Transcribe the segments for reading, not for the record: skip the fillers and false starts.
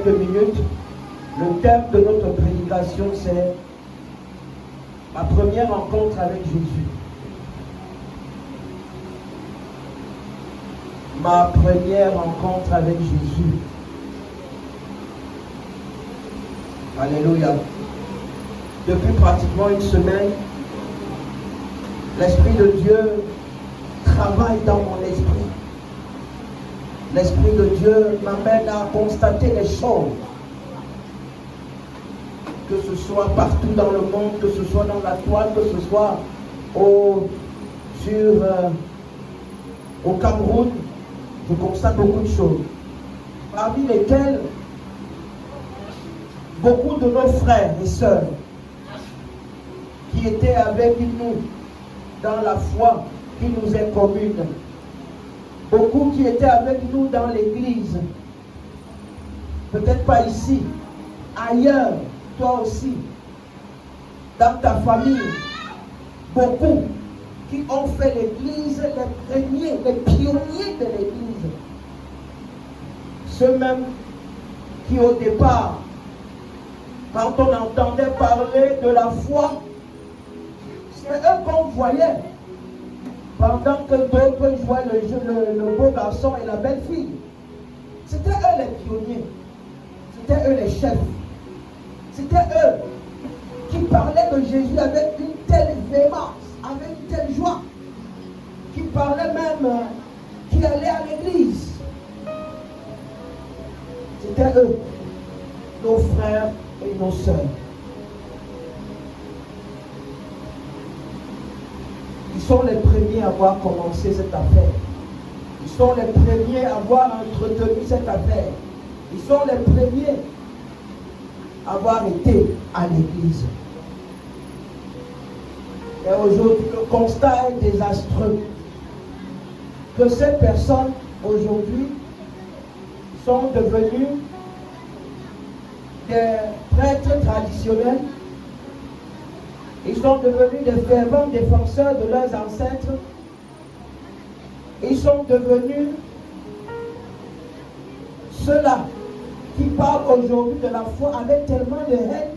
quelques minutes. Le thème de notre prédication, c'est ma première rencontre avec Jésus. Ma première rencontre avec Jésus. Alléluia. Depuis pratiquement une semaine, l'Esprit de Dieu travaille dans mon esprit. L'Esprit de Dieu m'amène à constater les choses. Que ce soit partout dans le monde, que ce soit dans la toile, que ce soit au Cameroun, je constate beaucoup de choses. Parmi lesquelles, beaucoup de nos frères et sœurs qui étaient avec nous dans la foi qui nous est commune, beaucoup qui étaient avec nous dans l'église, peut-être pas ici, ailleurs, toi aussi, dans ta famille, beaucoup qui ont fait l'église, les premiers, les pionniers de l'église, ceux mêmes qui au départ, quand on entendait parler de la foi, c'est eux qu'on voyait. Pendant que d'autres jouaient le beau garçon et la belle fille. C'était eux les pionniers. C'était eux les chefs. C'était eux qui parlaient de Jésus avec une telle véhémence, avec une telle joie, qui parlaient même, qui allaient à l'église. C'était eux, nos frères et nos sœurs. Ils sont les premiers à avoir commencé cette affaire. Ils sont les premiers à avoir entretenu cette affaire. Ils sont les premiers à avoir été à l'église. Et aujourd'hui, le constat est désastreux. Que ces personnes, aujourd'hui, sont devenues des prêtres traditionnels. Ils sont devenus des fervents défenseurs de leurs ancêtres. Ils sont devenus ceux-là qui parlent aujourd'hui de la foi avec tellement de haine.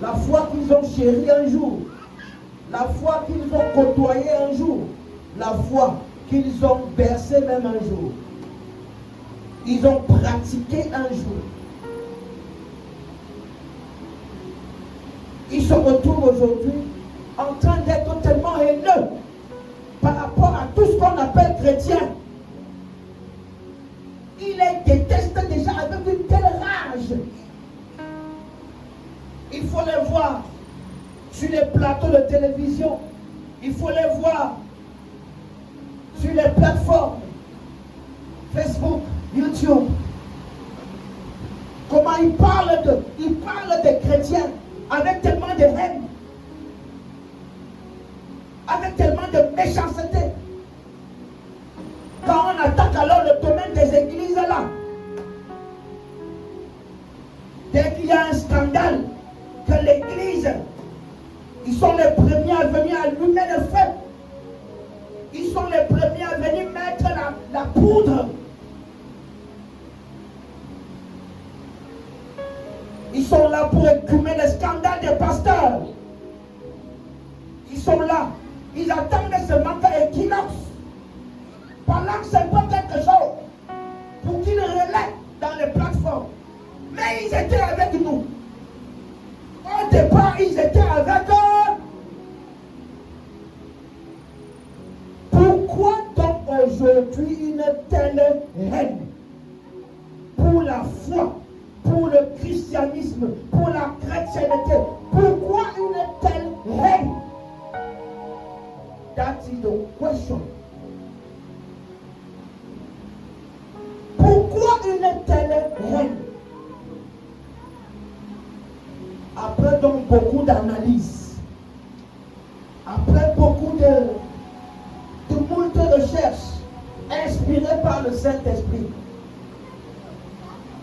La foi qu'ils ont chérie un jour. La foi qu'ils ont côtoyée un jour. La foi qu'ils ont bercée même un jour. Ils ont pratiqué un jour. Ils se retrouvent aujourd'hui en train d'être tellement haineux par rapport à tout ce qu'on appelle chrétien. Ils les détestent déjà avec une telle rage. Il faut les voir sur les plateaux de télévision. Il faut les voir sur les plateformes Facebook, YouTube. Comment ils parlent des chrétiens avec tellement de haine, avec tellement de méchanceté. Quand on attaque alors le domaine des églises là, dès qu'il y a un scandale, que l'église, ils sont les premiers à venir allumer le feu. Ils sont les premiers à venir mettre la poudre. Ils sont là pour écumer le scandale des pasteurs. Ils sont là. Ils attendent seulement qu'un équinoxe, pendant que c'est pas quelque chose, pour qu'ils relaient dans les plateformes. Mais ils étaient avec nous. Au départ, ils étaient avec eux. Pourquoi donc aujourd'hui une telle haine pour la foi, pour le christianisme, pour la chrétienté? Pourquoi une telle haine? That is the question. Pourquoi une telle haine? Après donc beaucoup d'analyses, après beaucoup de moult recherches inspirées par le Saint-Esprit,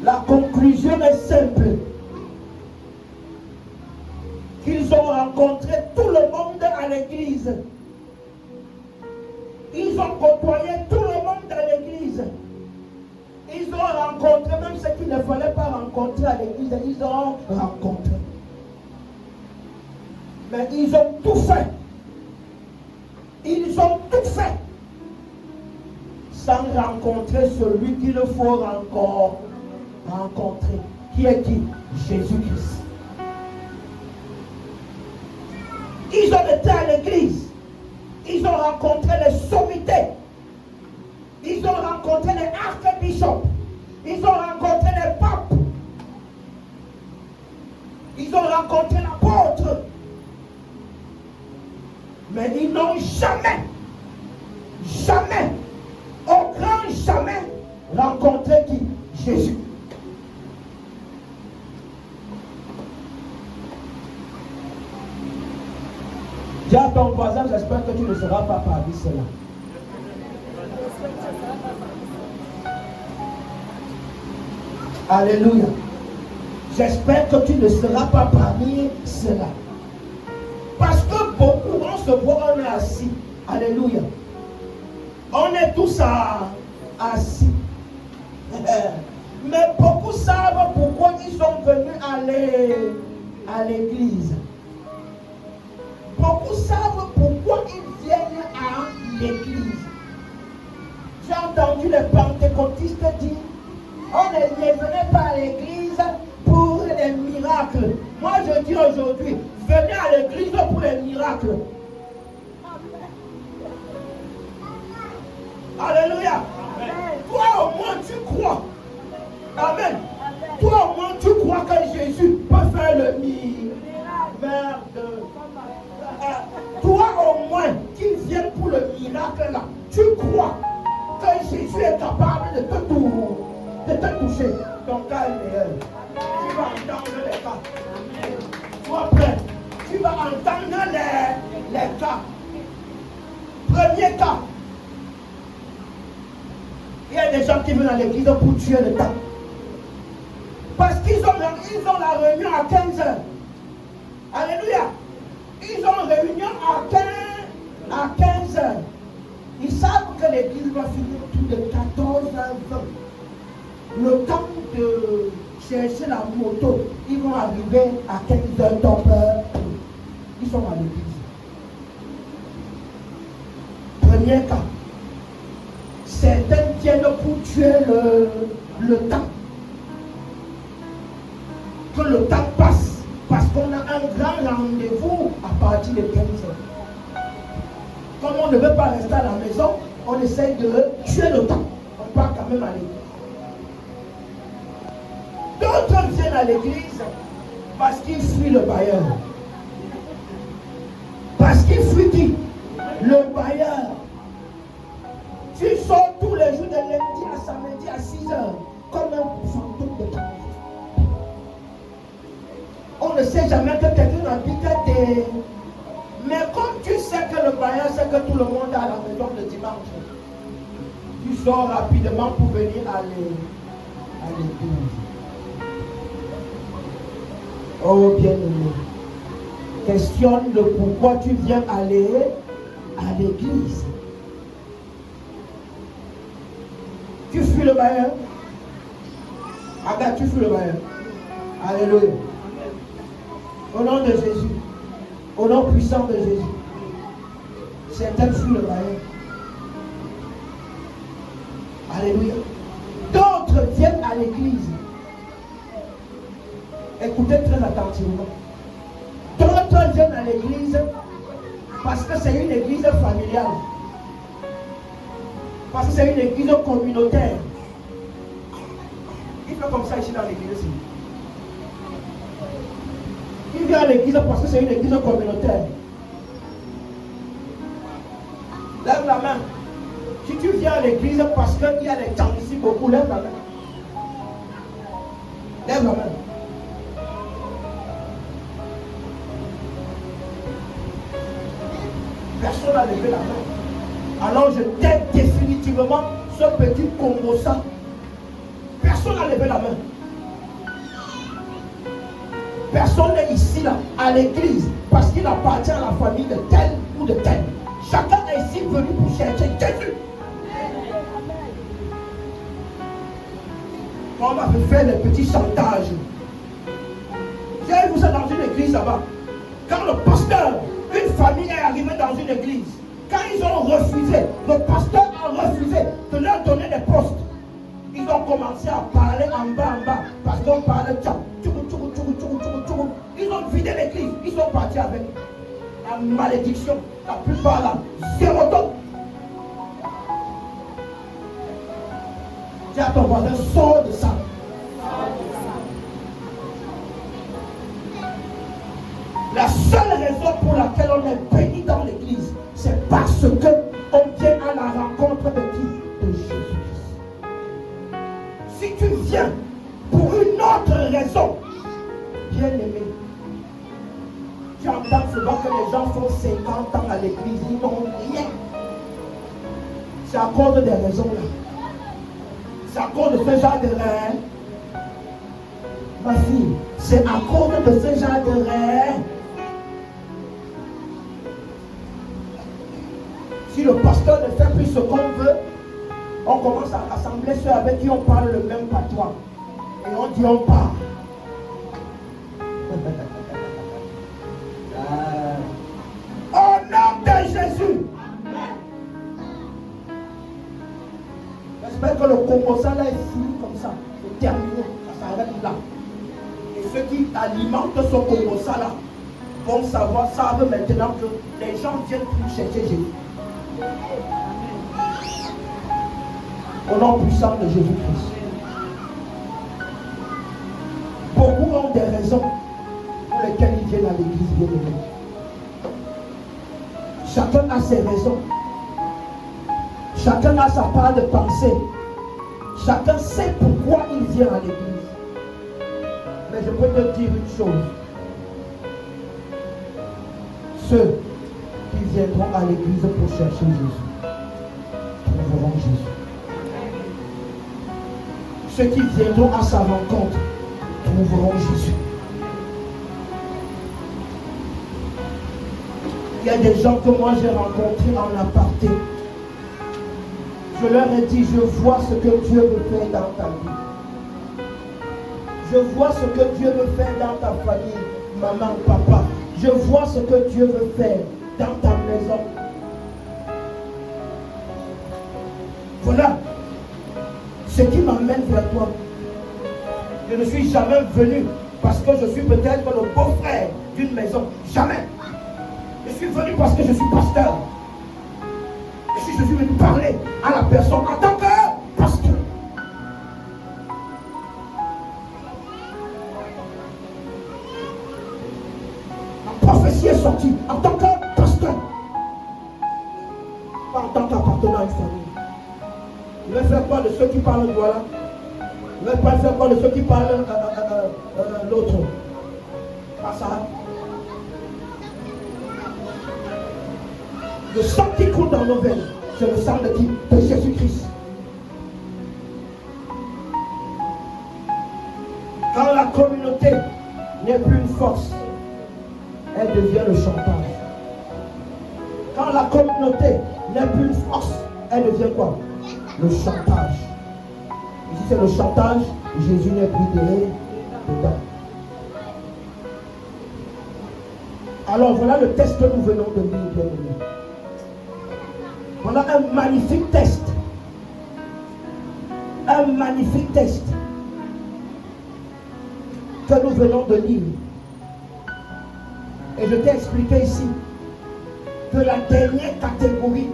la conclusion est simple. Qu'ils ont rencontré tout le monde à l'église. Ils ont côtoyé tout le monde à l'église. Ils ont rencontré rentré à l'église, ils ont rencontré. Mais ils ont tout fait. Ils ont tout fait sans rencontrer celui qu'il faut encore rencontrer. Qui est qui? Jésus-Christ. Ils ont été à l'église. Ils ont rencontré les sommités. Ils ont rencontré les archbishops. Ils ont rencontré les papes. Ils ont rencontré l'apôtre. Mais ils n'ont jamais, au grand jamais, rencontré qui? Jésus. Dis à ton voisin, j'espère que tu ne seras pas parmi cela. Alléluia. J'espère que tu ne seras pas parmi cela. Parce que beaucoup, on se voit, on est assis. Alléluia. On est tous assis. Mais beaucoup savent pourquoi ils sont venus à l'église. Beaucoup savent pourquoi ils viennent à l'église. J'ai entendu les pentecôtistes dire, on ne venait pas à l'église pour les miracles. Moi je dis aujourd'hui, venez à l'église pour les miracles. Alléluia. Toi au moins tu crois. Amen. Toi au moins tu crois que Jésus peut faire le miracle. Merde. Toi au moins qui viens pour le miracle là, tu crois que Jésus est capable de te toucher. Ton cas est meilleur. Tu vas entendre les cas. Sois prêt. Tu vas entendre les cas. Premier cas. Il y a des gens qui viennent à l'église pour tuer le temps. Parce qu'ils ont la réunion à 15h. Alléluia. Ils ont réunion à 15h. Ils savent que l'église va finir tout de 14h20. Le temps de chercher la moto, ils vont arriver à 15h top. Ils sont à l'église. Premier cas. Certains viennent pour tuer le temps. Que le temps passe. Parce qu'on a un grand rendez-vous à partir de 15h. Comme on ne veut pas rester à la maison, on essaye de tuer le temps. On part quand même à l'église. D'autres viennent à l'église parce qu'ils fuient le bailleur. Parce qu'ils fuient qui? Le bailleur. Tu sors tous les jours de lundi à samedi à 6h comme un fantôme de temps. On ne sait jamais que quelqu'un habite des... Mais comme tu sais que le bailleur sait que tout le monde est à la maison le dimanche, tu sors rapidement pour venir à l'église. Oh bien-aimé, questionne de pourquoi tu viens aller à l'église. Tu fuis le bailleur. Regarde, tu fuis le bailleur. Alléluia. Au nom de Jésus. Au nom puissant de Jésus. Certains fuient le bailleur. Alléluia. D'autres viennent à l'église. Écoutez très attentivement. D'autres viennent à l'église parce que c'est une église familiale. Parce que c'est une église communautaire. Il fait comme ça ici dans l'église aussi. Il vient à l'église parce que c'est une église communautaire. Lève la main. Si tu viens à l'église parce qu'il y a des temps ici beaucoup, lève la main. Lève la main. Personne n'a levé la main. Alors je t'aide définitivement ce petit Congo-ça. Personne n'a levé la main. Personne n'est ici là, à l'église, parce qu'il appartient à la famille de tel ou de tel. Chacun est ici venu pour chercher Jésus. On va faire des petits chantages. J'ai vu ça dans une église là-bas. Quand le pasteur, une famille est arrivée dans une église, quand ils ont refusé, le pasteur a refusé de leur donner des postes. Ils ont commencé à parler en bas, parce qu'on parlait de ça. Ils ont vidé l'église, ils sont partis avec la malédiction. La plupart là, zéro don. Dis à ton voisin, sors de ça. La seule raison pour laquelle on est béni dans l'église, c'est parce qu'on vient à la rencontre de qui? De Jésus-Christ. Si tu viens pour une autre raison, bien aimé, tu entends souvent que les gens font 50 ans à l'église, ils n'ont rien. C'est à cause des raisons là. C'est à cause de ce genre de rêve. Ma fille, c'est à cause de ce genre de rêve. Si le pasteur ne fait plus ce qu'on veut, on commence à rassembler ceux avec qui on parle le même patois. Et on dit on part. Au nom de Jésus. J'espère que le Congo ça là est fini comme ça. C'est terminé. Ça s'arrête là. Et ceux qui alimentent ce Congo ça là vont savoir, savent maintenant que les gens viennent plus chercher Jésus. Au nom puissant de Jésus-Christ. Beaucoup ont des raisons pour lesquelles ils viennent à l'église bien aimée. Chacun a ses raisons. Chacun a sa part de pensée. Chacun sait pourquoi il vient à l'église. Mais je peux te dire une chose. Ceux qui viendront à l'église pour chercher Jésus trouveront Jésus. Ceux qui viendront à sa rencontre trouveront Jésus. Il y a des gens que moi j'ai rencontrés en aparté. Je leur ai dit, je vois ce que Dieu veut faire dans ta vie. Je vois ce que Dieu veut faire dans ta famille, maman, papa. Je vois ce que Dieu veut faire dans ta maison. Voilà ce qui m'amène vers toi. Je ne suis jamais venu parce que je suis peut-être le beau-frère d'une maison. Jamais. Je suis venu parce que je suis pasteur. Et je suis venu parler à la personne en tant que pasteur. La prophétie est sortie en tant que pasteur. Pas en tant qu'appartenant à une famille. Je vais faire quoi de ceux qui parlent de voilà? Je ne vais pas faire quoi de ceux qui parlent l'autre? Pas ça. Le sang qui coule dans nos veines, c'est le sang de qui? De Jésus-Christ. Quand la communauté n'est plus une force, elle devient le chantage. Quand la communauté n'est plus une force, elle devient quoi? Le chantage. Et si c'est le chantage, Jésus n'est plus dedans. Alors voilà le test que nous venons de lire, bien aimé. Voilà un magnifique test. Un magnifique test que nous venons de lire. Et je t'ai expliqué ici que la dernière catégorie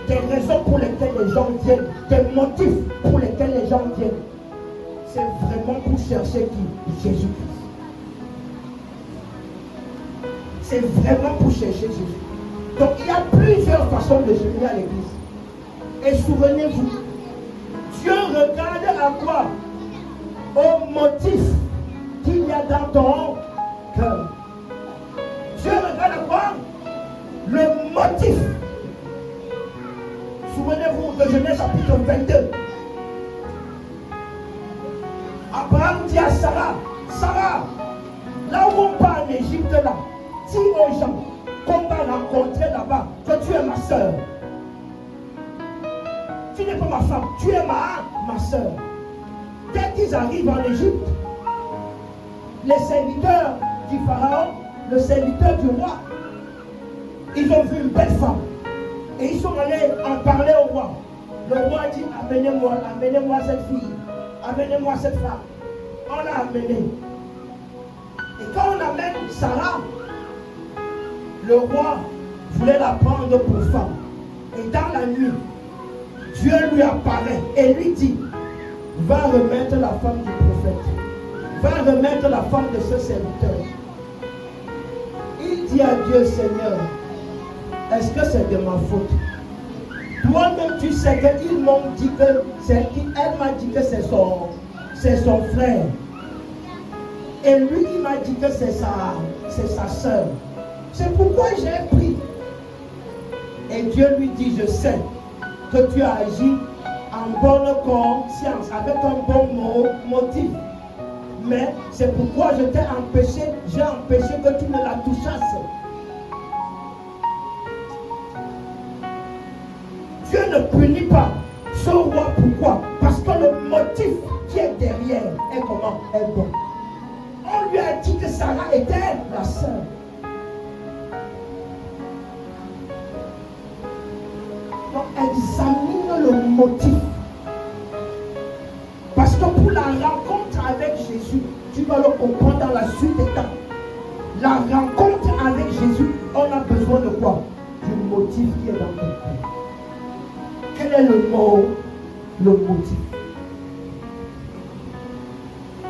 des raisons pour lesquelles les gens viennent, des motifs pour lesquels les gens viennent, c'est vraiment pour chercher qui? Jésus-Christ. C'est vraiment pour chercher Jésus. Donc il y a plusieurs façons de venir à l'église. Et souvenez-vous, Dieu regarde à quoi? Au motif qu'il y a dans ton cœur. Dieu regarde à quoi? Le motif. Souvenez-vous de Genèse chapitre 22. Abraham dit à Sarah, Sarah, là où on part en Égypte là, dis aux gens qu'on va rencontrer là-bas que tu es ma soeur. Tu n'es pas ma femme, tu es ma soeur. Dès qu'ils ils arrivent en Égypte, les serviteurs du Pharaon, le serviteur du roi, ils ont vu une belle femme. Et ils sont allés en parler au roi. Le roi dit, amenez-moi cette fille. Amenez-moi cette femme. On l'a amenée. Et quand on amène Sarah, le roi voulait la prendre pour femme. Et dans la nuit, Dieu lui apparaît et lui dit, va remettre la femme du prophète. Va remettre la femme de ce serviteur. Il dit à Dieu, Seigneur, est-ce que c'est de ma faute? Toi-même tu sais qu'ils m'ont dit que c'est qui, elle m'a dit que c'est son frère. Et lui il m'a dit que c'est sa soeur. C'est pourquoi j'ai pris. Et Dieu lui dit, je sais que tu as agi en bonne conscience, avec un bon motif. Mais c'est pourquoi je t'ai empêché, j'ai empêché que tu ne la touchasses. Dieu ne punit pas ce roi. Pourquoi? Parce que le motif qui est derrière est comment? Est bon. On lui a dit que Sarah était la sœur. Donc examine le motif. Parce que pour la rencontre avec Jésus, tu vas le comprendre dans la suite des temps. La rencontre avec Jésus, on a besoin de quoi? Du motif qui est dans ton cœur. Quel est le mot? Le motif.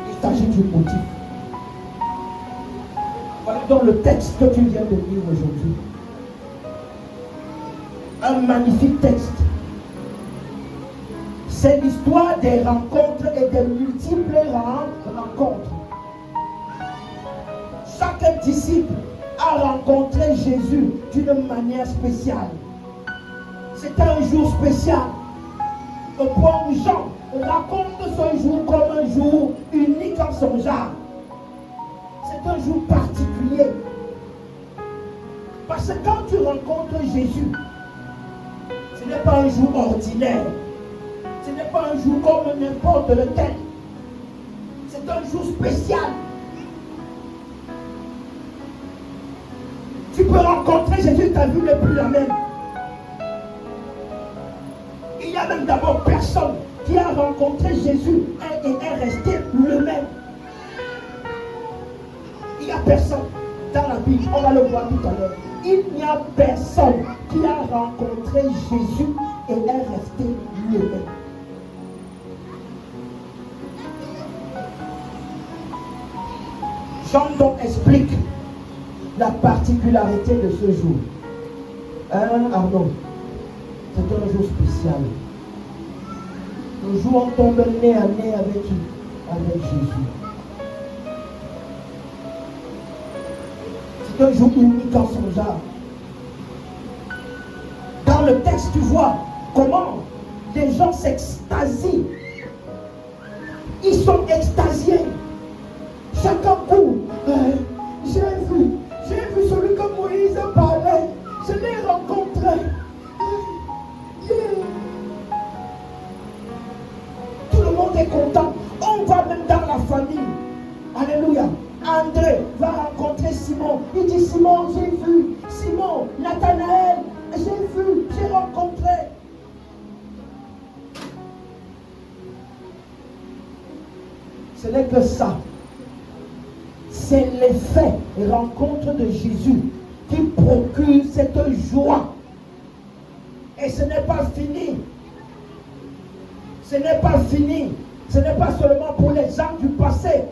Il s'agit du motif. Voilà donc le texte que tu viens de lire aujourd'hui. Un magnifique texte. C'est l'histoire des rencontres et des multiples rencontres. Chaque disciple a rencontré Jésus d'une manière spéciale. C'était un jour spécial. Le bon Jean raconte ce jour comme un jour unique en son genre. C'est un jour particulier. Parce que quand tu rencontres Jésus, ce n'est pas un jour ordinaire. Ce n'est pas un jour comme n'importe lequel. C'est un jour spécial. Tu peux rencontrer Jésus, ta vie n'est plus la même. Il y a même d'abord personne qui a rencontré Jésus et est resté le même. Il n'y a personne dans la Bible, on va le voir tout à l'heure. Il n'y a personne qui a rencontré Jésus et est resté le même. Jean donc explique la particularité de ce jour. Arnaud, c'est un jour spécial. Le jour où on tombe nez à nez avec qui? Avec Jésus. C'est un jour unique en son genre. Dans le texte, tu vois comment les gens s'extasient. Ils sont extasiés. Chacun court. J'ai vu celui que Moïse parlait. Je l'ai rencontré. Tout le monde est content. On va même dans la famille. Alléluia. André va rencontrer Simon. Il dit, Simon, j'ai vu. Simon, Nathanaël, j'ai rencontré. Ce n'est que ça. C'est l'effet et rencontre de Jésus qui procure cette joie. Et ce n'est pas fini. Ce n'est pas fini. Ce n'est pas seulement pour les gens du passé.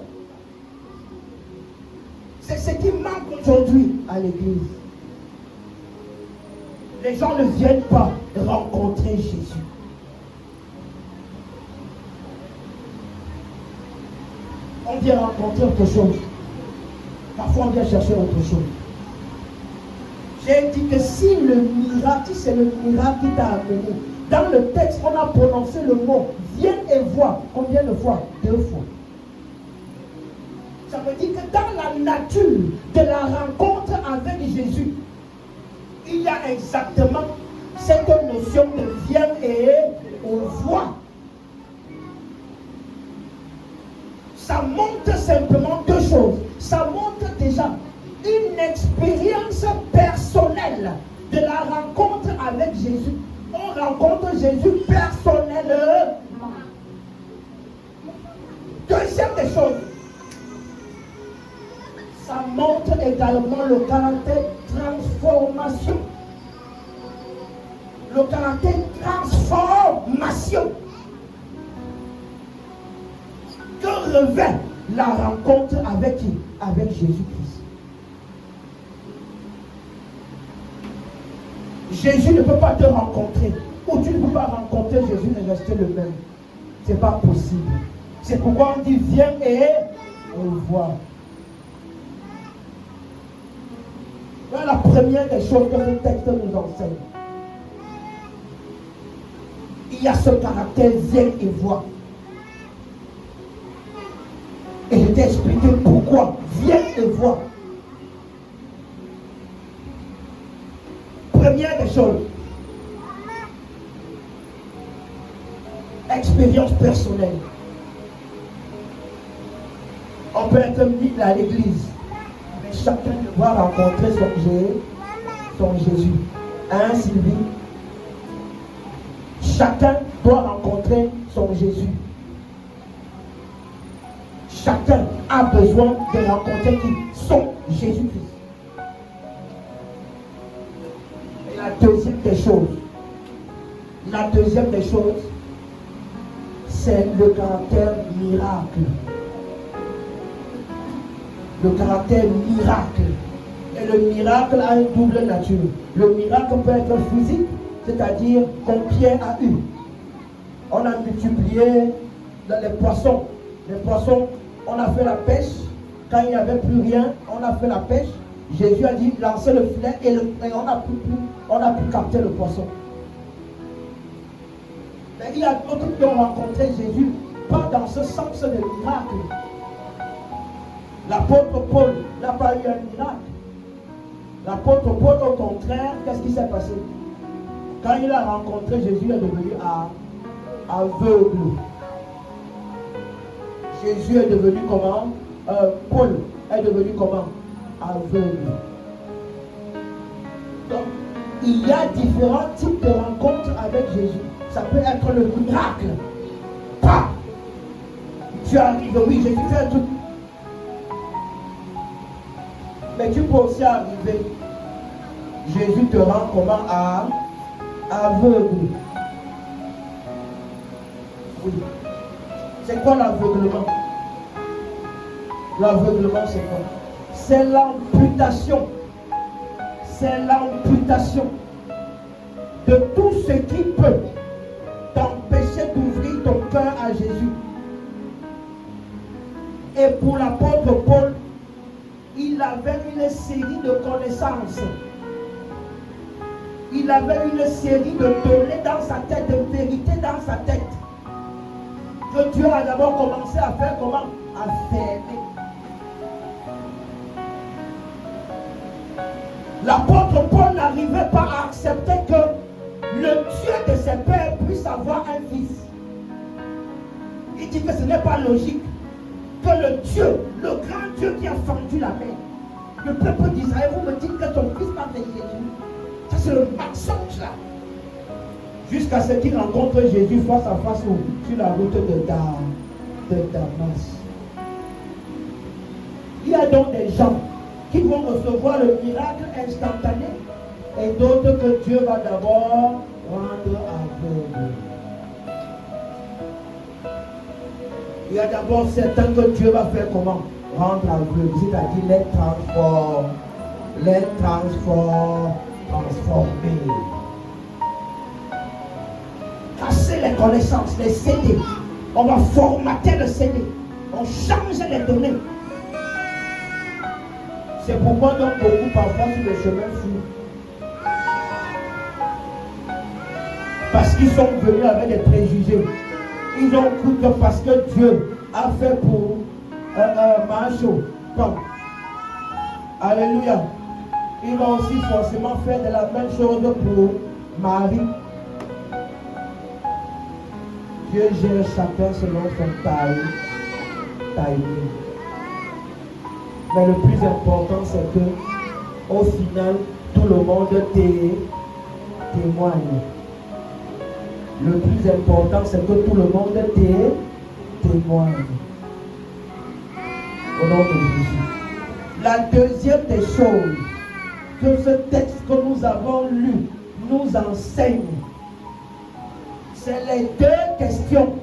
C'est ce qui manque aujourd'hui à l'église. Les gens ne viennent pas rencontrer Jésus. On vient rencontrer autre chose. Parfois on vient chercher autre chose. J'ai dit que si le miracle, si c'est le miracle qui t'a amené, dans le texte on a prononcé le mot viens et vois. Combien de fois? 2 fois. Ça veut dire que dans la nature de la rencontre avec Jésus, il y a exactement cette notion de viens et on voit. ça montre simplement deux choses. Ça montre déjà une expérience personnelle de la rencontre avec Jésus. On rencontre Jésus personnellement. Deuxième des choses, ça montre également le caractère transformation. Le caractère transformation que revêt la rencontre avec qui? Avec Jésus-Christ. Jésus ne peut pas te rencontrer, ou tu ne peux pas rencontrer Jésus et rester le même. Ce n'est pas possible. C'est pourquoi on dit viens et vois. Voilà la première des choses que ce texte nous enseigne. Il y a ce caractère viens et vois. Et je t'ai expliqué pourquoi. Viens et vois. Première des choses. Expérience personnelle. On peut être mis à l'église, mais chacun doit rencontrer son Jésus. Hein, Sylvie? Chacun doit rencontrer son Jésus. Chacun a besoin de rencontrer qui? Son Jésus-Christ. Et la deuxième des choses, c'est le caractère miracle. Le caractère miracle. Et le miracle a une double nature. Le miracle peut être physique, c'est-à-dire comme Pierre a eu. On a multiplié dans les poissons. Les poissons, on a fait la pêche. Quand il n'y avait plus rien, on a fait la pêche. Jésus a dit lancez le filet et on a pu capter le poisson. Mais il y a d'autres qui ont rencontré Jésus, pas dans ce sens de miracle. L'apôtre Paul n'a pas eu un miracle. L'apôtre Paul, au contraire, qu'est-ce qui s'est passé? Quand il a rencontré Jésus, il est devenu aveugle. Jésus est devenu comment? Paul est devenu comment? Aveugle. Donc, il y a différents types de rencontres avec Jésus. Ça peut être le miracle. Pas. Tu arrives, oui, Jésus fait un truc. Mais tu peux aussi arriver. Jésus te rend comment? Aveugle. Oui. C'est quoi l'aveuglement? L'aveuglement, c'est quoi? C'est l'amputation. C'est l'amputation de tout ce qui peut t'empêcher d'ouvrir ton cœur à Jésus. Et pour l'apôtre Paul, il avait une série de connaissances. Il avait une série de données dans sa tête, de vérités dans sa tête. Que Dieu a d'abord commencé à faire comment? À fermer. L'apôtre Paul n'arrivait pas à accepter que le Dieu de ses pères puisse avoir un fils. Il dit que ce n'est pas logique que le Dieu, le grand Dieu qui a fendu la mer, le peuple d'Israël, vous me dites que ton fils n'a fait Jésus. Ça c'est le mensonge là. Jusqu'à ce qu'il rencontre Jésus face à face sur la route de Damas. Il y a donc des gens qui vont recevoir le miracle instantané et d'autres que Dieu va d'abord rendre aveugles. Il y a d'abord certains que Dieu va faire comment? Rendre aveugles, c'est-à-dire les transformer. Casser les connaissances, les CD. On va formater le CD. On change les données. C'est pourquoi donc beaucoup parfois sur le chemin fou. Parce qu'ils sont venus avec des préjugés. Ils ont cru que parce que Dieu a fait pour Macho, comme Alléluia, il va aussi forcément faire de la même chose pour Marie. Dieu gère chacun selon son taille. timing. Mais le plus important, c'est que au final, tout le monde témoigne. Le plus important, c'est que tout le monde témoigne. Au nom de Jésus. La deuxième des choses que ce texte que nous avons lu nous enseigne, c'est les deux questions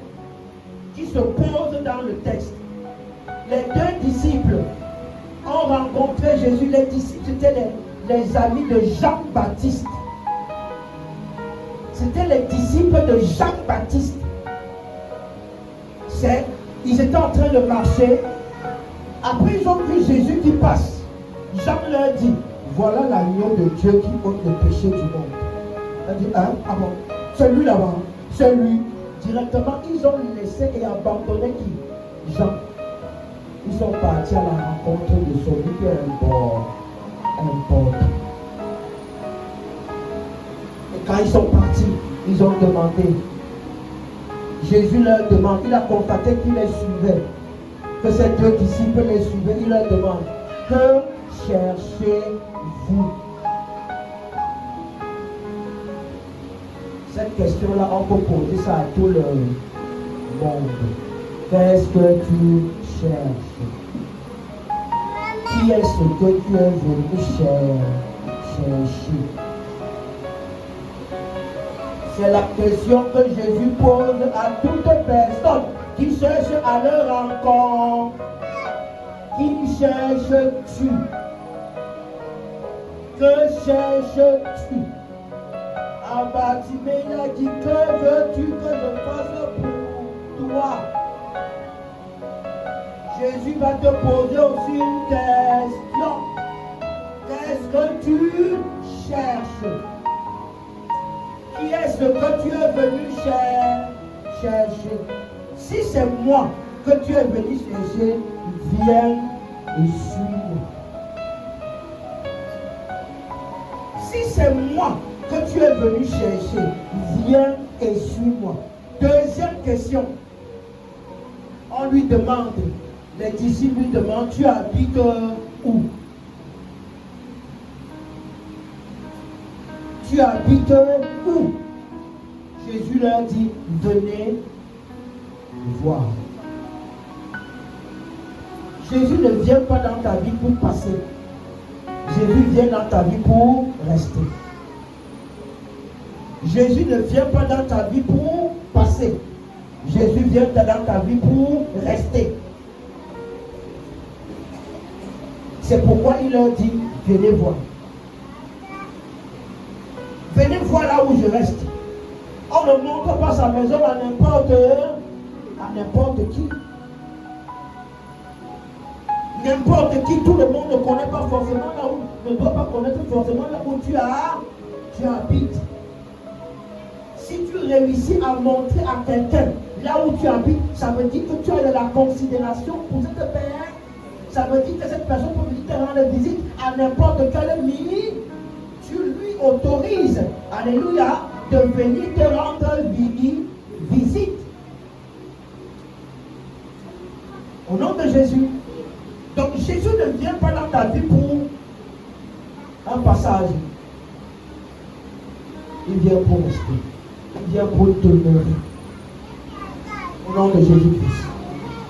qui se posent dans le texte. Les deux disciples ont rencontré Jésus. Les disciples, c'était les amis de Jean-Baptiste. C'était les disciples de Jean-Baptiste. Ils étaient en train de marcher. Après, ils ont vu Jésus qui passe. Jean leur dit, voilà l'agneau de Dieu qui ôte le péché du monde. Elle dit, hein? Ah bon? Celui là-bas, celui. Directement, ils ont laissé et abandonné qui? Jean. Ils sont partis à la rencontre de celui qui est important. Et quand ils sont partis, ils ont demandé. Jésus leur demande, il a constaté qu'ils les suivaient. Que ces deux disciples les suivaient, il leur demande, que cherchez-vous? Cette question-là, on peut poser ça à tout le monde. Qu'est-ce que tu cherches? Qui est ce que tu es venu chercher? C'est la question que Jésus pose à toute personne qui cherche à le rencontrer. Qui cherches-tu? Que cherches-tu? Bartimée, il a dit, que veux-tu que je fasse pour toi? Jésus va te poser aussi une question. Qu'est-ce que tu cherches? Qui est-ce que tu es venu chercher? Si c'est moi que tu es venu chercher, viens et suis-moi. Si c'est moi que tu es venu chercher, viens et suis-moi. Deuxième question. On lui demande, les disciples lui demandent, tu habites où? Tu habites où? Jésus leur dit, venez voir. Jésus ne vient pas dans ta vie pour passer. Jésus vient dans ta vie pour rester. Jésus ne vient pas dans ta vie pour passer. Jésus vient dans ta vie pour rester. C'est pourquoi il leur dit, venez voir. Venez voir là où je reste. On ne montre pas sa maison à n'importe qui. N'importe qui, tout le monde ne connaît pas forcément là où, ne doit pas connaître forcément là où tu habites. Si tu réussis à montrer à quelqu'un là où tu habites, ça veut dire que tu as de la considération pour cette personne. Ça veut dire que cette personne peut venir te rendre visite à n'importe quelle minute. Tu lui autorises, alléluia, de venir te rendre visite. Au nom de Jésus. Donc Jésus ne vient pas dans ta vie pour un passage. Il vient pour rester. Il vient pour demeurer. Au nom de Jésus-Christ.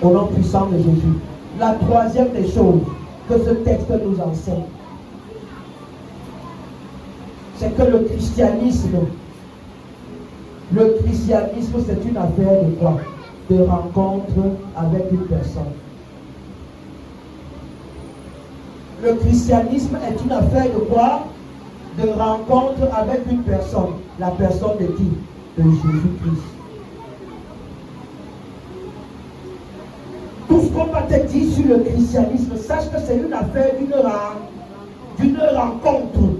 Au nom puissant de Jésus. La troisième des choses que ce texte nous enseigne, c'est que le christianisme, c'est une affaire de quoi? De rencontre avec une personne. Le christianisme est une affaire de quoi? De rencontre avec une personne. La personne de qui? De Jésus-Christ. Tout ce qu'on va te dire sur le christianisme, sache que c'est une affaire d'une rencontre.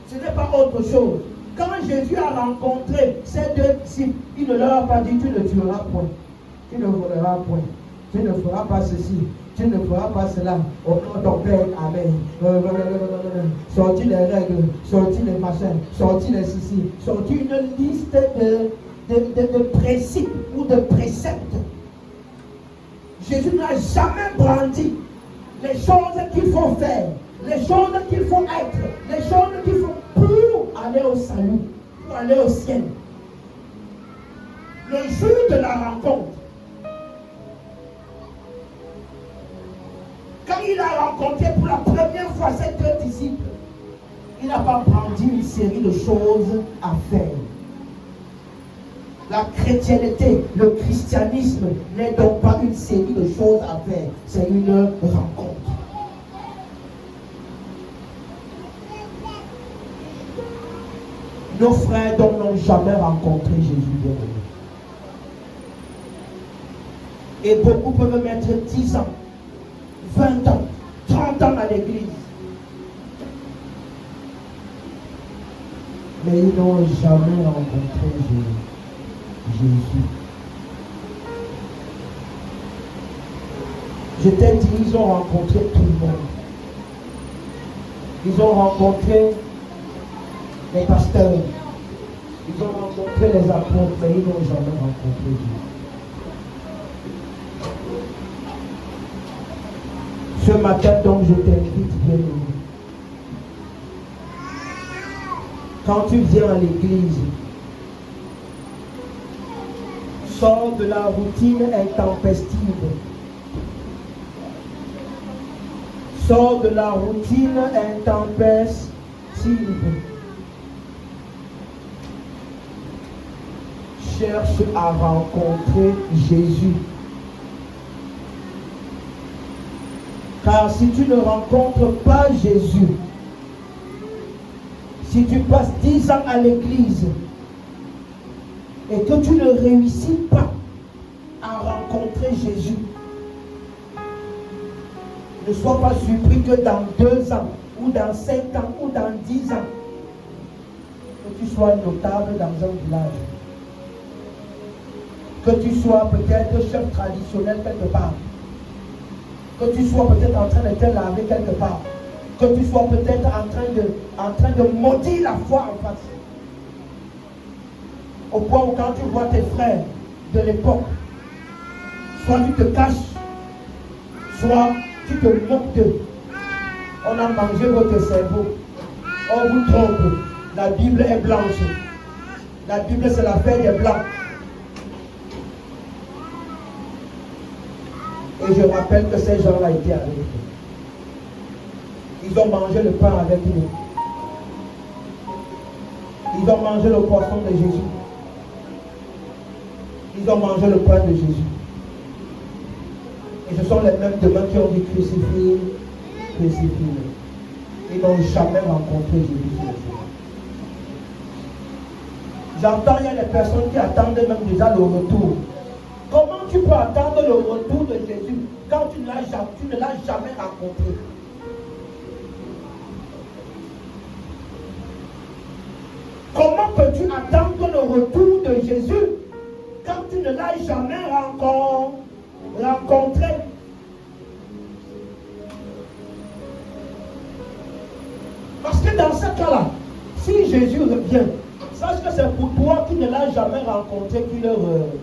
Ce n'est pas autre chose. Quand Jésus a rencontré ces deux disciples, il ne leur a pas dit, tu ne tueras point, tu ne voleras point, tu ne feras pas ceci, tu ne feras pas cela, au nom de ton Père, Amen. Sortis les règles, sortis les machins, sortis les ceci, sortis une liste de principes ou de préceptes. Jésus n'a jamais brandi les choses qu'il faut faire, les choses qu'il faut être, les choses qu'il faut pour aller au salut, pour aller au ciel. Le jour de la rencontre, quand il a rencontré pour la première fois ses deux disciples, il n'a pas brandi une série de choses à faire. La chrétienté, le christianisme n'est donc pas une série de choses à faire, c'est une rencontre. Nos frères donc n'ont jamais rencontré Jésus bien aimé. Et beaucoup peuvent mettre 10 ans, 20 ans, 30 ans à l'église. Mais ils n'ont jamais rencontré Jésus. Je t'ai dit, ils ont rencontré tout le monde. Ils ont rencontré les pasteurs. Ils ont rencontré les apôtres, mais ils n'ont jamais rencontré Jésus. Ce matin, donc, je t'invite, bien aimé. Quand tu viens à l'église, sors de la routine intempestive. Sors de la routine intempestive. Cherche à rencontrer Jésus. Car si tu ne rencontres pas Jésus, si tu passes 10 ans à l'église et que tu ne réussis pas à rencontrer Jésus, ne sois pas surpris que dans 2 ans, ou dans 5 ans, ou dans 10 ans, que tu sois notable dans un village. Que tu sois peut-être chef traditionnel quelque part. Que tu sois peut-être en train de te laver quelque part. Que tu sois peut-être en train de maudire la foi en face. Au point où quand tu vois tes frères de l'époque, soit tu te caches, soit tu te moques d'eux. On a mangé votre cerveau. On vous trompe. La Bible est blanche. La Bible, c'est l'affaire des blancs. Et je rappelle que ces gens-là étaient avec nous. Ils ont mangé le pain avec nous. Ils ont mangé le poisson de Jésus. Ils ont mangé le pain de Jésus. Et ce sont les mêmes demain qui ont dit crucifie, crucifie. Ils n'ont jamais rencontré Jésus sur le chemin. J'entends, il y a des personnes qui attendent même déjà le retour. Comment tu peux attendre le retour de Jésus quand tu ne l'as jamais rencontré? Comment peux-tu attendre le retour de Jésus quand tu ne l'as jamais rencontré? Parce que dans ce cas-là, si Jésus revient, sache que c'est pour toi qui ne l'as jamais rencontré qu'il revient.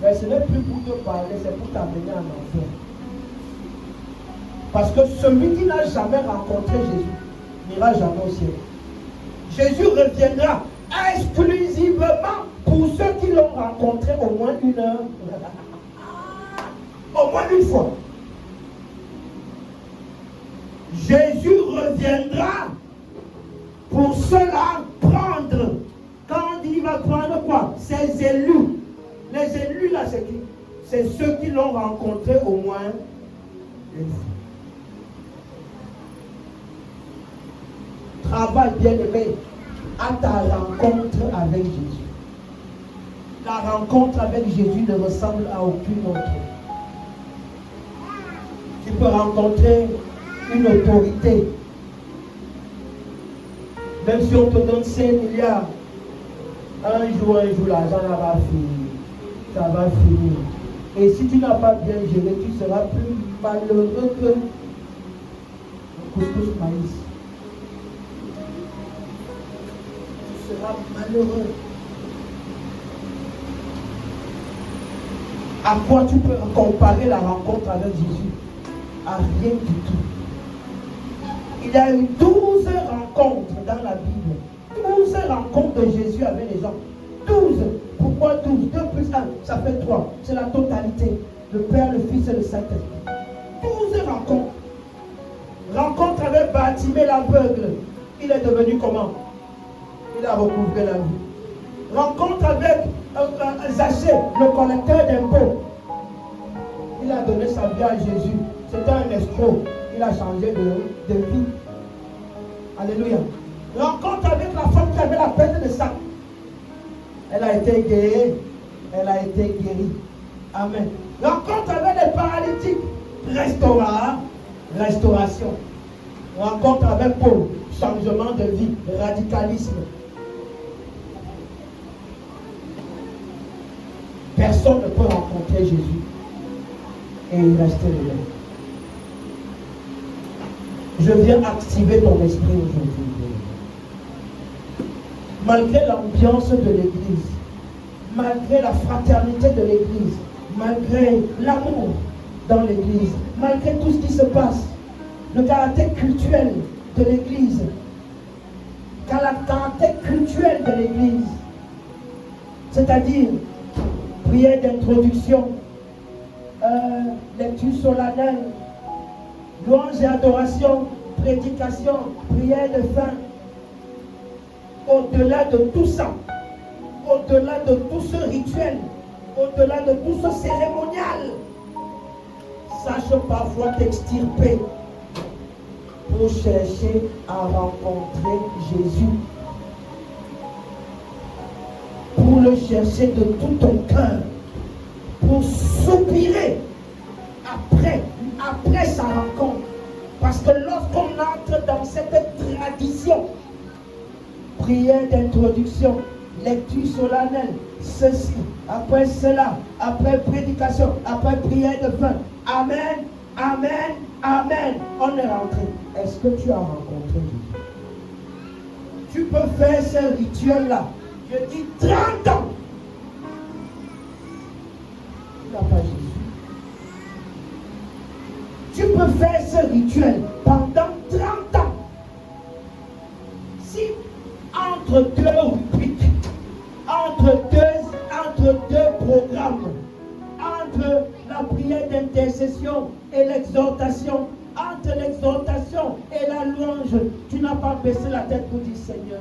Mais ce n'est plus pour te parler, c'est pour t'amener en enfer. Parce que celui qui n'a jamais rencontré Jésus n'ira jamais au ciel. Jésus reviendra exclusivement pour ceux qui l'ont rencontré au moins une heure. Au moins une fois. Jésus reviendra pour cela prendre. Quand il va prendre quoi? Ses élus. Les élus là, c'est qui? C'est ceux qui l'ont rencontré au moins une fois. Travaille bien aimé à ta rencontre avec Jésus. La rencontre avec Jésus ne ressemble à aucune autre. Tu peux rencontrer une autorité. Même si on te donne 5 milliards, un jour, l'argent va finir. Ça va finir. Et si tu n'as pas bien géré, tu seras plus malheureux que le couscous maïs. Tu seras malheureux. À quoi tu peux comparer la rencontre avec Jésus? À rien du tout. Il y a eu 12 rencontres dans la Bible. 12 rencontres de Jésus avec les gens. 12. Pourquoi 12? 2 plus 1, ça fait 3. C'est la totalité. Le Père, le Fils et le Saint-Esprit. 12 rencontres. Rencontre avec Bartimée l'aveugle. Il est devenu comment? Il a recouvré la vie. Rencontre avec Zachée, le collecteur d'impôts. Il a donné sa vie à Jésus. C'était un escroc. Il a changé de vie. Alléluia. Rencontre avec la femme qui avait la perte de sang. Elle a été guérie. Elle a été guérie. Amen. Rencontre avec les paralytiques. Restauration. Rencontre avec Paul. Changement de vie. Radicalisme. Personne ne peut rencontrer Jésus et y rester là. Je viens activer ton esprit aujourd'hui. Malgré l'ambiance de l'église, malgré la fraternité de l'église, malgré l'amour dans l'église, malgré tout ce qui se passe, le caractère cultuel de l'église, caractère cultuel de l'église, c'est-à-dire prière d'introduction, lecture solennelle, louange et adoration, prédication, prière de fin. Au-delà de tout ça, au-delà de tout ce rituel, au-delà de tout ce cérémonial, sache parfois t'extirper pour chercher à rencontrer Jésus. Pour le chercher de tout ton cœur, pour soupirer après sa rencontre. Parce que lorsqu'on entre dans cette tradition, prière d'introduction, lecture solennelle, ceci, après cela, après prédication, après prière de fin, amen, amen, amen, on est rentré. Est-ce que tu as rencontré Jésus? Tu peux faire ce rituel-là. Je dis 30 ans. Tu n'as pas Jésus. Tu peux faire ce rituel pendant 30 ans. Si entre deux rubriques, entre deux programmes, entre la prière d'intercession et l'exhortation, entre l'exhortation et la louange, tu n'as pas baissé la tête pour dire Seigneur,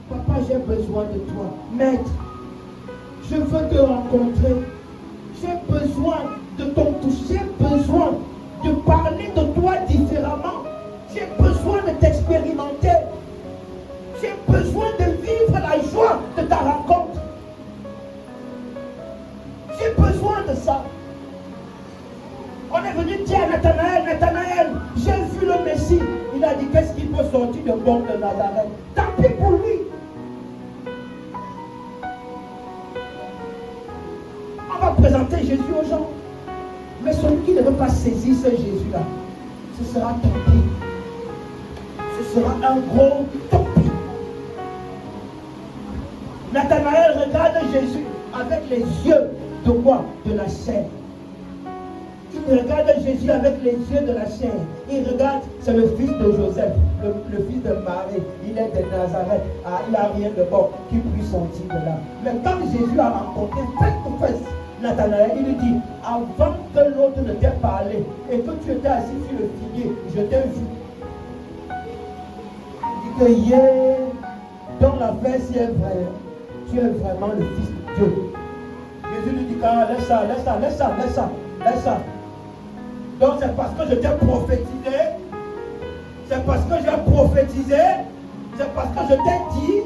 Papa, j'ai besoin de toi. Maître, je veux te rencontrer. J'ai besoin de ton toucher. J'ai besoin de parler de toi différemment. J'ai besoin de t'expérimenter. J'ai besoin de vivre la joie de ta rencontre. J'ai besoin de ça. On est venu dire à Nathanaël, j'ai vu le Messie. Il a dit, qu'est-ce qu'il peut sortir de bon de Nazareth? Tant pis pour lui. On va présenter Jésus aux gens. Mais celui qui ne veut pas saisir ce Jésus-là, ce sera tant pis. Ce sera un gros tant pis. Nathanaël regarde Jésus avec les yeux de quoi? De la chair. Il regarde Jésus avec les yeux de la chair. Il regarde, c'est le fils de Joseph, le fils de Marie. Il est de Nazareth. Ah, il n'a rien de bon qui puisse sortir de là. Mais quand Jésus a rencontré face Nathanaël, il lui dit, avant que l'autre ne t'ait parlé et que tu étais assis sur le figuier, je t'ai vu. Il dit que hier, dans la verset est vraie, tu es vraiment le fils de Dieu. Jésus lui dit, ah, laisse ça. Donc c'est parce que je t'ai prophétisé, c'est parce que j'ai prophétisé, c'est parce que je t'ai dit,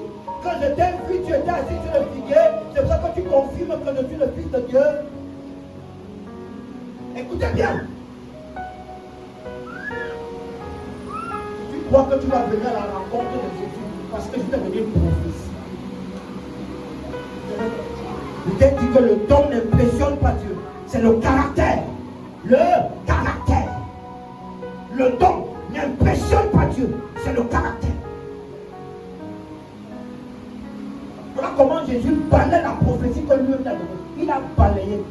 quand je t'ai vu, tu étais assis sur le figuier, c'est pour ça que tu confirmes que je suis le Fils de Dieu. Écoutez bien. Tu crois que tu vas venir à la rencontre de Jésus parce que je t'ai donné une prophétie. Je t'ai dit que le don n'impressionne pas Dieu, c'est le caractère. Le caractère. Le don n'impressionne pas Dieu, c'est le caractère. Voilà comment Jésus balaye la prophétie que lui a donnée. Il a balayé.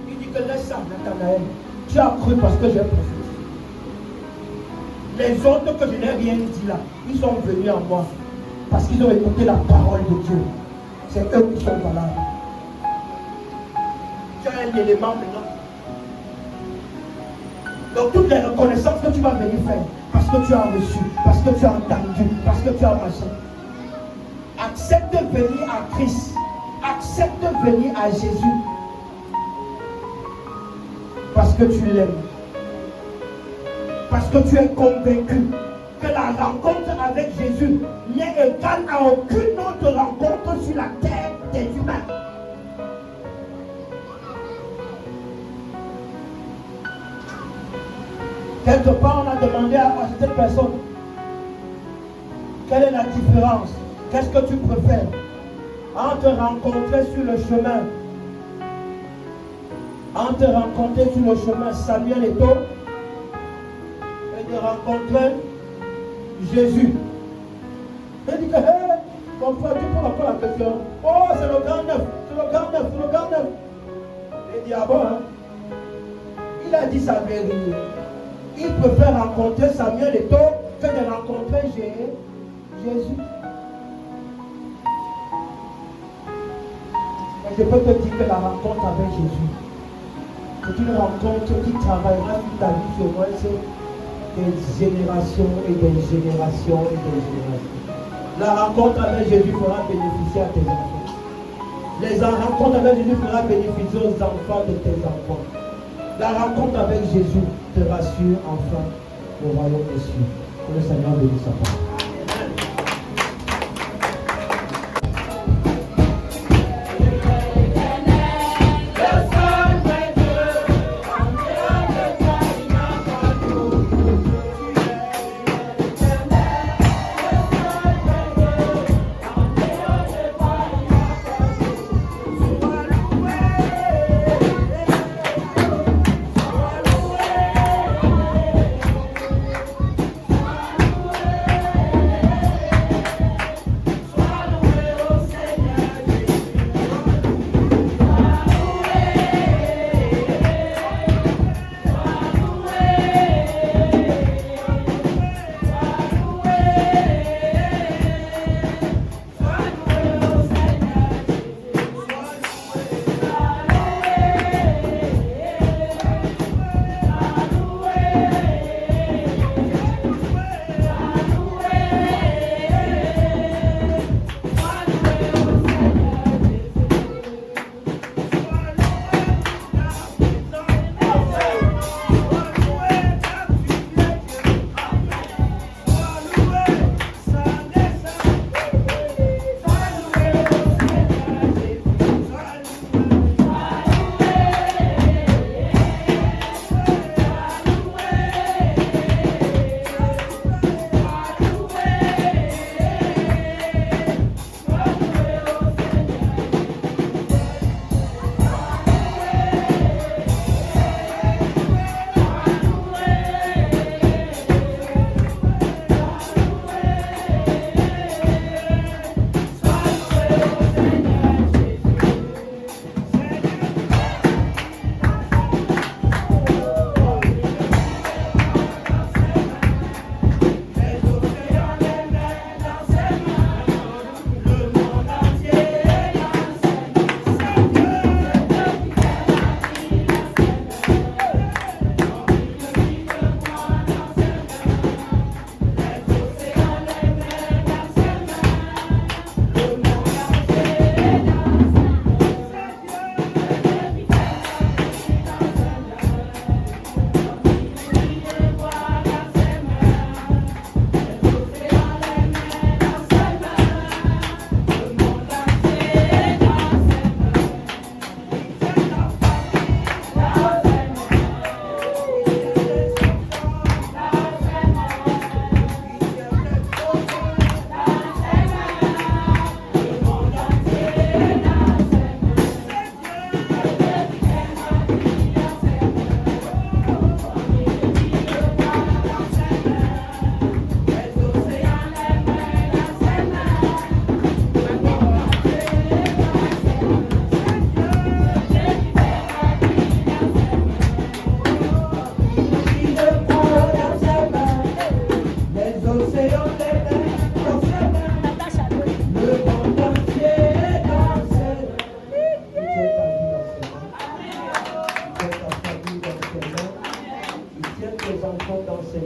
Il que laisse ça, Nathanaël. Tu as cru parce que j'ai prophétisé. Les autres que je n'ai rien dit là, ils sont venus en moi parce qu'ils ont écouté la parole de Dieu. C'est eux qui sont valables. Tu as un élément maintenant. Donc toutes les reconnaissances que tu vas venir faire, parce que tu as reçu, parce que tu as entendu, parce que tu as marché. Accepte de venir à Christ. Accepte de venir à Jésus. Parce que tu l'aimes. Parce que tu es convaincu que la rencontre avec Jésus n'est égale à aucune autre rencontre sur la terre des humains. Quelque part, on a demandé à cette personne quelle est la différence, qu'est-ce que tu préfères entre rencontrer sur le chemin, Samuel Eto'o et de rencontrer Jésus. Il dit que, mon frère, tu prends encore la question. Oh, c'est le grand neuf, c'est le grand neuf, c'est le grand neuf. Il dit, ah bon, hein? Il a dit sa vérité. Il préfère rencontrer Samuel Eto'o que de rencontrer Jésus. Mais je peux te dire que la rencontre avec Jésus, c'est une rencontre qui travaillera sur ta vie sur moi, c'est des générations et des générations et des générations. La rencontre avec Jésus fera bénéficier à tes enfants. Les rencontres avec Jésus fera bénéficier aux enfants de tes enfants. La rencontre avec Jésus te rassure enfin au royaume des cieux. Que le Seigneur bénisse sa parole.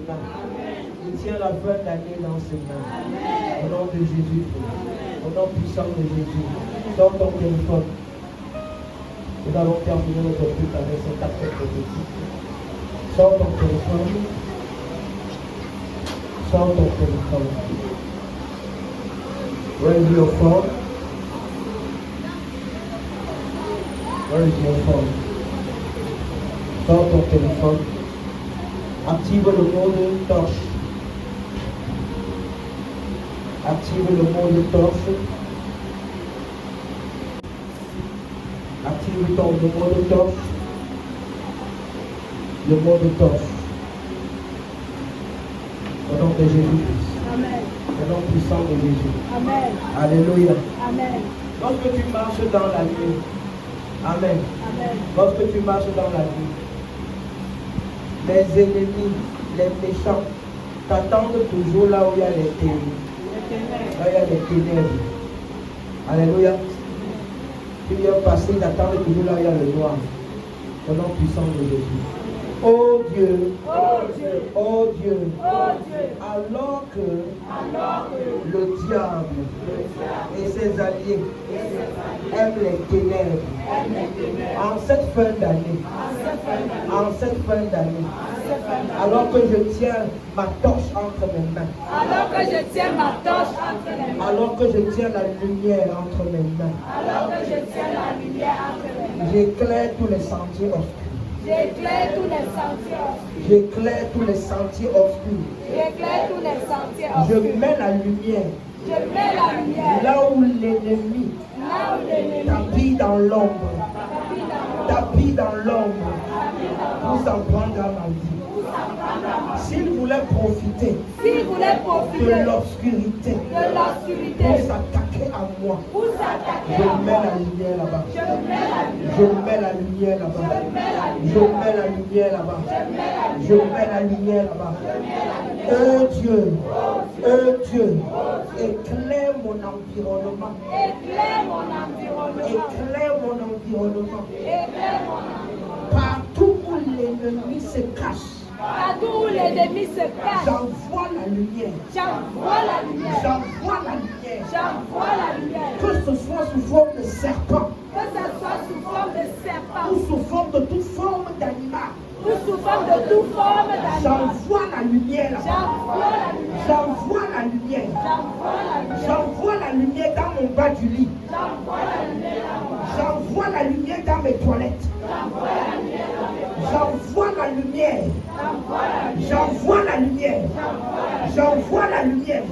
mains. Il tient la fin d'année dans ses mains. Au nom de Jésus. Au nom puissant de Jésus. Sors ton téléphone. Nous allons terminer notre culte avec cet acte prophétique. Sors ton téléphone. Sors ton téléphone. Where is your phone? Where is your phone? Sors ton téléphone. Active le mode torche. Active le mode torche. Active le mode torche. Le mode torche. Au nom de Jésus-Christ. Amen. Au nom puissant de Jésus. Amen. Alléluia. Amen. Lorsque tu marches dans la nuit. Amen. Amen. Lorsque tu marches dans la nuit. Les ennemis, les méchants, t'attendent toujours là où il y a les ténèbres. Là où il y a les ténèbres. Alléluia. Tu viens passer, t'attendent toujours là où il y a le noir. Au nom puissant de Jésus. Oh Dieu, Oh Dieu, oh Dieu, oh Dieu, alors que alors que le diable et ses alliés aiment les ténèbres, en cette fin d'année, alors que je tiens ma torche entre mes mains, alors que je tiens ma torche entre les mains, alors que je tiens la lumière entre mes mains, alors que je tiens la lumière entre les mains, j'éclaire tous les sentiers obscurs. j'éclaire tous les sentiers obscurs, J'éclaire tous les sentiers obscurs. j'éclaire tous les sentiers Je obscurs, mets la lumière je mets la lumière là où l'ennemi là où l'ennemi tapis dans l'ombre, tapis dans l'ombre pour s'en prendre à ma vie. S'il voulait profiter s'il voulait de profiter l'obscurité de l'obscurité pour s'attaquer à moi, pour s'attaquer je à mets moi, la lumière là-bas. je mets la lumière, Je mets la lumière là-bas. Je mets la lumière là-bas. Je mets la lumière là-bas. Oh Dieu, éclaire mon environnement. éclaire mon environnement, Éclaire mon environnement. éclaire mon environnement, Partout où l'ennemi se cache, partout où l'ennemi se cache, j'envoie la lumière. j'envoie la lumière, J'envoie la lumière. j'envoie la lumière, Que ce soit sous forme de serpent que ce soit sous forme de serpent ou sous forme de toute forme d'animal. ou sous forme de toute forme d'animal, J'envoie la lumière là-bas. j'envoie la lumière, J'envoie la lumière. j'envoie la lumière, J'envoie la lumière dans mon bas du lit. j'envoie la lumière dans moi, J'envoie la lumière dans mes toilettes. j'envoie la lumière dans mes poches, J'envoie la lumière. j'envoie la lumière, J'envoie la lumière. J'envoie la lumière.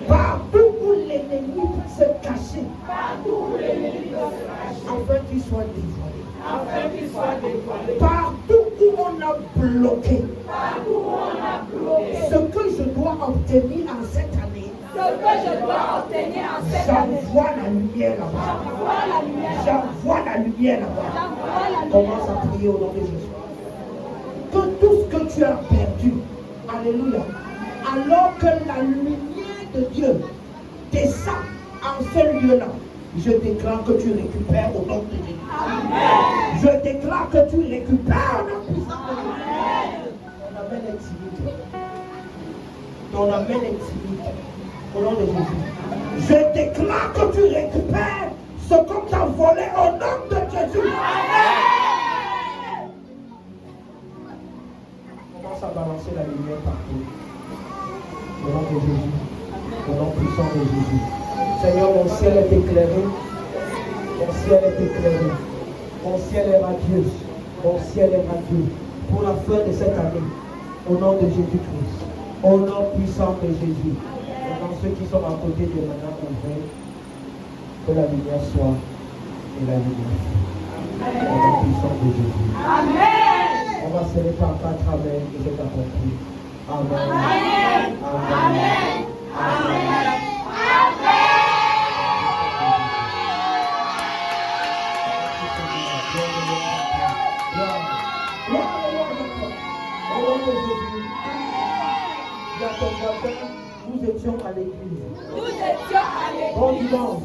Partout où l'ennemi peut se cacher, partout où l'ennemi peut se cacher, afin qu'il soit dévoilé. afin qu'il soit dévoilé, Partout où on a bloqué partout où on a bloqué ce que je dois obtenir en cette année, ce que je dois obtenir en cette année, j'envoie la lumière là-bas. j'envoie la lumière, J'envoie la lumière là-bas. j'envoie la lumière. Commence à prier au nom de Jésus. Que tout ce que tu as perdu, alléluia, alors que la lumière de Dieu descend en ce lieu-là, je déclare que tu récupères au nom de Jésus. Amen. Je déclare que tu récupères au nom puissant de Jésus. Ton amène est timide. Ton amène est timide. Au nom de Jésus. Je déclare que tu récupères ce qu'on t'a volé au nom de Jésus. Commence à balancer la lumière partout. Au nom de Jésus. Au nom puissant de Jésus. Seigneur, mon ciel est éclairé. Mon ciel est éclairé. Mon ciel est radieux. Mon ciel est radieux. Pour la fin de cette année. Au nom de Jésus-Christ. Au nom puissant de Jésus. Maintenant, ceux qui sont à côté de maintenant, ouvrez. Que la lumière soit et la lumière. Au nom puissant de Jésus. Amen. On va serrer par 4 amen et c'est accompli. Amen. Amen. Amen. Amen. Nous étions à l'église. Nous étions à l'église. Bon dimanche.